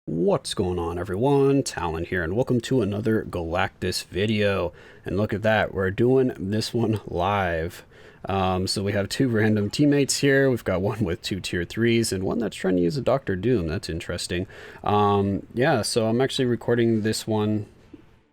What's going on, everyone? Talen here, and welcome to another Galactus video. And look at that, we're doing this one live. So we have two random teammates here. We've got one with two tier 3s and one that's trying to use a Dr. Doom. That's interesting. Yeah, so I'm actually recording this one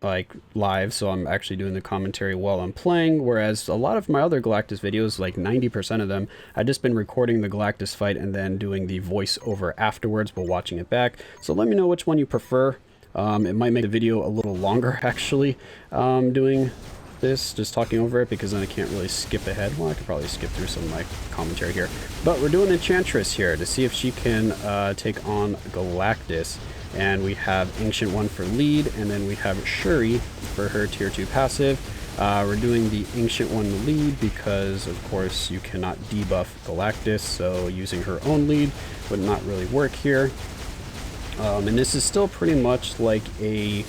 like live, so I'm actually doing the commentary while I'm playing, whereas a lot of my other Galactus videos, like 90% of them, I've just been recording the Galactus fight and then doing the voiceover afterwards while watching it back. So let me know which one you prefer. It might make the video a little longer actually, doing this, just talking over it, because then I can't really skip ahead. Well, I could probably skip through some of my commentary here, but we're doing Enchantress here to see if she can take on Galactus. And we have Ancient 1 for lead, and then we have Shuri for her tier 2 passive. We're doing the Ancient 1 lead because, of course, you cannot debuff Galactus, so using her own lead would not really work here. And this is still pretty much like a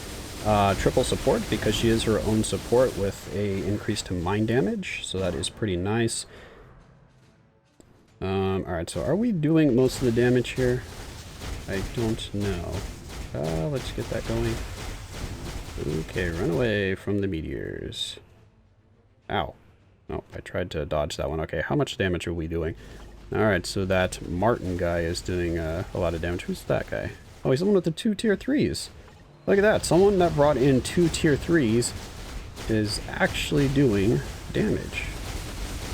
triple support because she is her own support with a increase to mind damage, so that is pretty nice. Alright, so are we doing most of the damage here? I don't know. Let's get that going. Okay, run away from the meteors. Ow. Oh, I tried to dodge that one. Okay, how much damage are we doing? Alright, so that Martin guy is doing a lot of damage. Who's that guy? Oh, he's the one with the two tier 3s. Look at that. Someone that brought in two tier 3s is actually doing damage.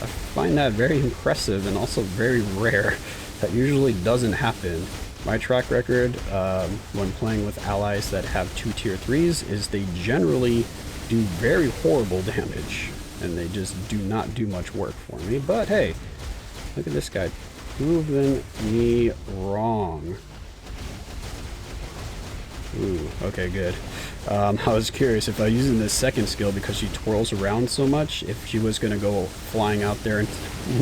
I find that very impressive and also very rare. That usually doesn't happen. My track record when playing with allies that have two tier 3s is they generally do very horrible damage, and they just do not do much work for me. But hey, look at this guy proving me wrong. Ooh, okay, good. I was curious if I was using this second skill because she twirls around so much, if she was going to go flying out there and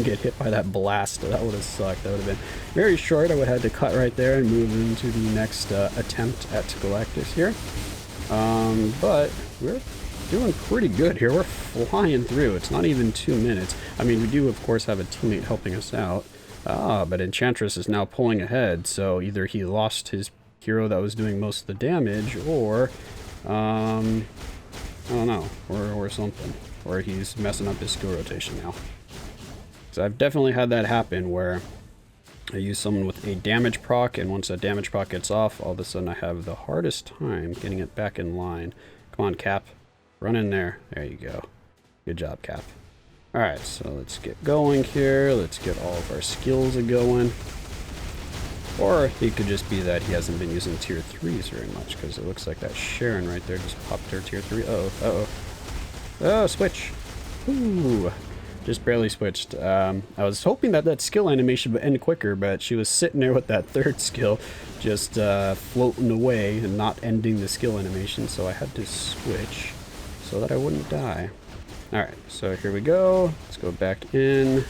get hit by that blast. That would have sucked. That would have been very short. I would have had to cut right there and move into the next attempt at Galactus here. But we're doing pretty good here. We're flying through. It's not even 2 minutes. I mean, we do, of course, have a teammate helping us out. But Enchantress is now pulling ahead, so either he lost his hero that was doing most of the damage, or I don't know, or something, or he's messing up his skill rotation now. So I've definitely had that happen where I use someone with a damage proc, and once that damage proc gets off, all of a sudden I have the hardest time getting it back in line. Come on, Cap, run in there. There you go. Good job, Cap. Alright, so let's get going here. Let's get all of our skills going. Or it could just be that he hasn't been using tier 3s very much, because it looks like that Sharon right there just popped her tier 3. Uh-oh, uh-oh. Oh, switch. Ooh, just barely switched. I was hoping that that skill animation would end quicker, but she was sitting there with that third skill just floating away and not ending the skill animation, so I had to switch so that I wouldn't die. Alright, so here we go. Let's go back in.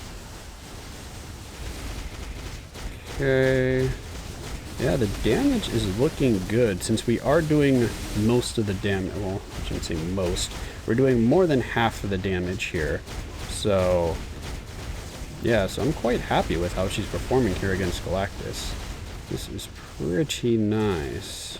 Okay. Yeah, the damage is looking good since we are doing most of the damage. Well, I shouldn't say most. We're doing more than half of the damage here. So, yeah, so I'm quite happy with how she's performing here against Galactus. This is pretty nice.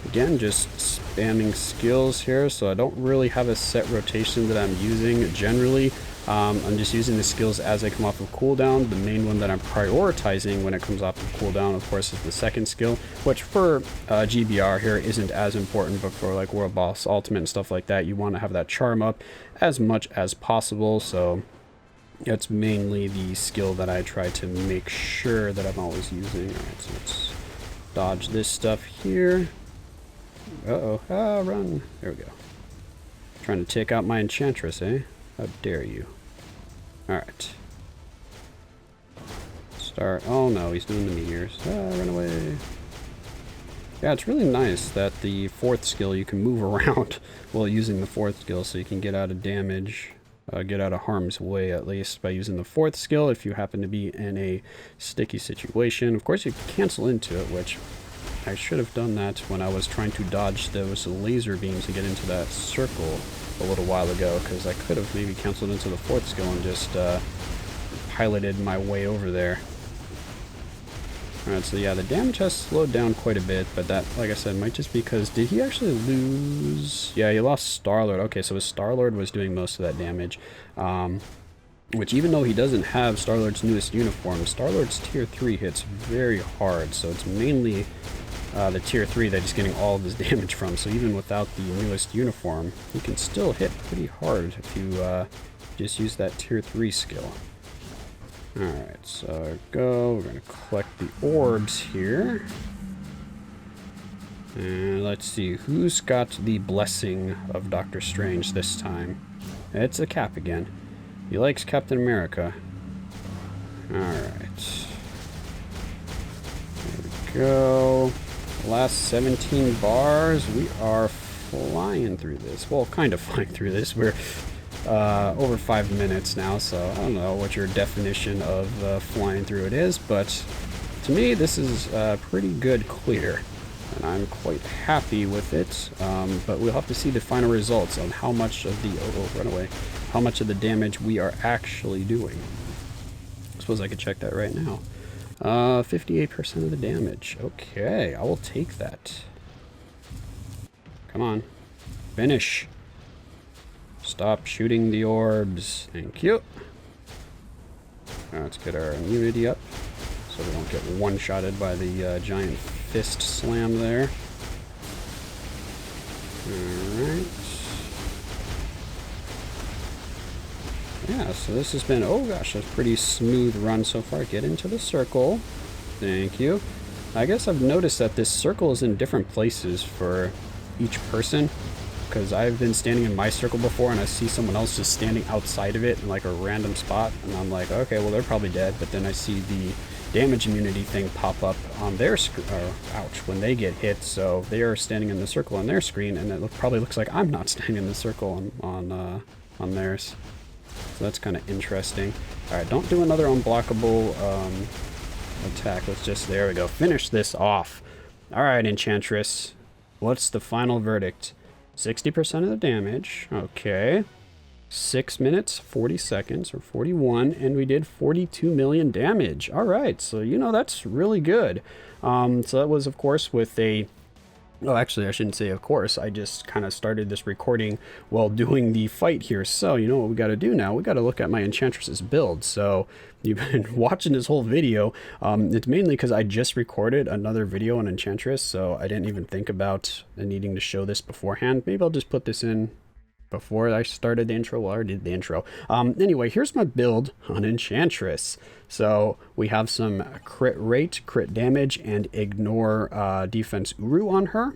Again, just spamming skills here, so I don't really have a set rotation that I'm using generally. I'm just using the skills as they come off of cooldown. The main one that I'm prioritizing when it comes off of cooldown, of course, is the second skill, which for GBR here isn't as important, but for like World Boss Ultimate and stuff like that, you want to have that charm up as much as possible. So it's mainly the skill that I try to make sure that I'm always using. Alright, so let's dodge this stuff here. Uh-oh, run. There we go. Trying to take out my Enchantress, eh? How dare you. Alright. Start. Oh no, he's doing the meteors. Run away. Yeah, it's really nice that the fourth skill you can move around while using the fourth skill, so you can get out of damage, get out of harm's way at least by using the fourth skill if you happen to be in a sticky situation. Of course, you can cancel into it, which I should have done that when I was trying to dodge those laser beams to get into that circle a little while ago, because I could have maybe canceled into the fourth skill and just piloted my way over there. Alright, so yeah, the damage has slowed down quite a bit, but that, like I said, might just be because... Did he actually lose... Yeah, he lost Star-Lord. Okay, so his Star-Lord was doing most of that damage. Which, even though he doesn't have Star-Lord's newest uniform, Star-Lord's Tier 3 hits very hard, so it's mainly the Tier 3 that he's getting all of his damage from. So even without the newest uniform, he can still hit pretty hard if you just use that Tier 3 skill. Alright, so go. We're going to collect the orbs here. And let's see, who's got the blessing of Doctor Strange this time? It's a Cap again. He likes Captain America. Alright. There we go. Last 17 bars. We are flying through this. Well, kind of flying through this. We're over 5 minutes now, so I don't know what your definition of flying through it is, but to me this is pretty good clear, and I'm quite happy with it, but we'll have to see the final results on how much of the how much of the damage we are actually doing. I suppose I could check that right now. 58% of the damage. Okay, I will take that. Come on, finish. Stop shooting the orbs. Thank you. Now let's get our immunity up so we don't get one-shotted by the giant fist slam there. Alright. Yeah, so this has been, oh gosh, a pretty smooth run so far. Get into the circle. Thank you. I guess I've noticed that this circle is in different places for each person, because I've been standing in my circle before and I see someone else just standing outside of it in like a random spot, and I'm like, okay, well, they're probably dead. But then I see the damage immunity thing pop up on their screen, or ouch, when they get hit, so they are standing in the circle on their screen, and it probably looks like I'm not standing in the circle on theirs. So that's kind of interesting. Alright, don't do another unblockable attack. Let's just, there we go, finish this off. Alright, Enchantress, what's the final verdict? 60% of the damage, okay. 6 minutes, 40 seconds, or 41, and we did 42 million damage. Alright, so you know, that's really good. So that was, of course, with a... Well, actually, I shouldn't say of course. I just kind of started this recording while doing the fight here. So, you know what we got to do now? We got to look at my Enchantress's build. So, you've been watching this whole video. It's mainly because I just recorded another video on Enchantress, so I didn't even think about needing to show this beforehand. Maybe I'll just put this in before I started the intro. Well, I already did the intro. Anyway, here's my build on Enchantress. So we have some crit rate, crit damage, and ignore defense Uru on her.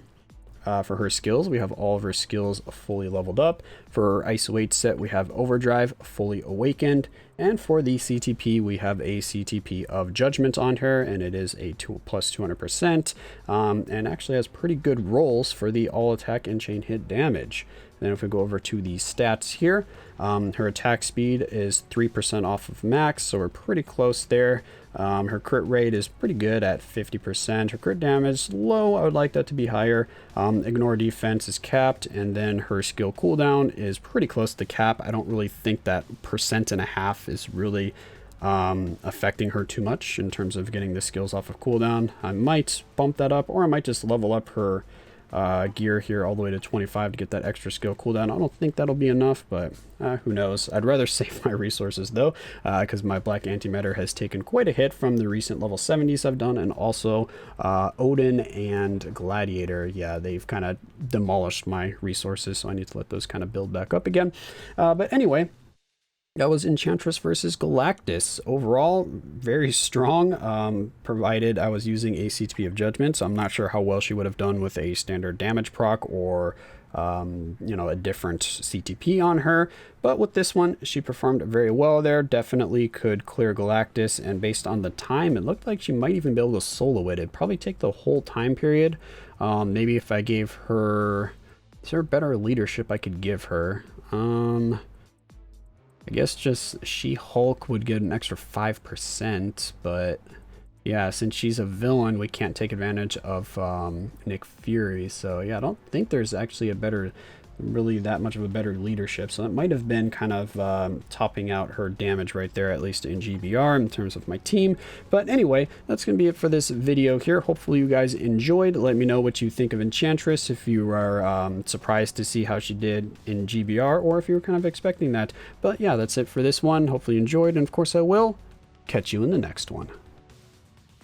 For her skills, we have all of her skills fully leveled up. For her ISO 8 set, we have Overdrive fully awakened. And for the CTP, we have a CTP of Judgment on her, and it is a plus 200%. And actually has pretty good rolls for the all attack and chain hit damage. Then if we go over to the stats here, her attack speed is 3% off of max, so we're pretty close there. Her crit rate is pretty good at 50%. Her crit damage is low. I would like that to be higher. Ignore defense is capped, and then her skill cooldown is pretty close to cap. I don't really think that 1.5% is really affecting her too much in terms of getting the skills off of cooldown. I might bump that up, or I might just level up her gear here all the way to 25 to get that extra skill cooldown. I don't think that'll be enough, but who knows. I'd rather save my resources though, because my black antimatter has taken quite a hit from the recent level 70s I've done, and also Odin and Gladiator. Yeah, they've kind of demolished my resources, so I need to let those kind of build back up again. But anyway, that was Enchantress versus Galactus. Overall, very strong, provided I was using a CTP of Judgment, so I'm not sure how well she would have done with a standard damage proc or, you know, a different CTP on her. But with this one, she performed very well there. Definitely could clear Galactus, and based on the time, it looked like she might even be able to solo it. It'd probably take the whole time period. Maybe if I gave her... Is there better leadership I could give her? I guess just She-Hulk would get an extra 5%, but yeah, since she's a villain, we can't take advantage of Nick Fury. So yeah, I don't think there's actually a better really that much of a better leadership. So that might have been kind of topping out her damage right there, at least in GBR in terms of my team. But anyway, that's going to be it for this video here. Hopefully you guys enjoyed. Let me know what you think of Enchantress, if you are surprised to see how she did in GBR, or if you were kind of expecting that. But yeah, that's it for this one. Hopefully you enjoyed, and of course I will catch you in the next one.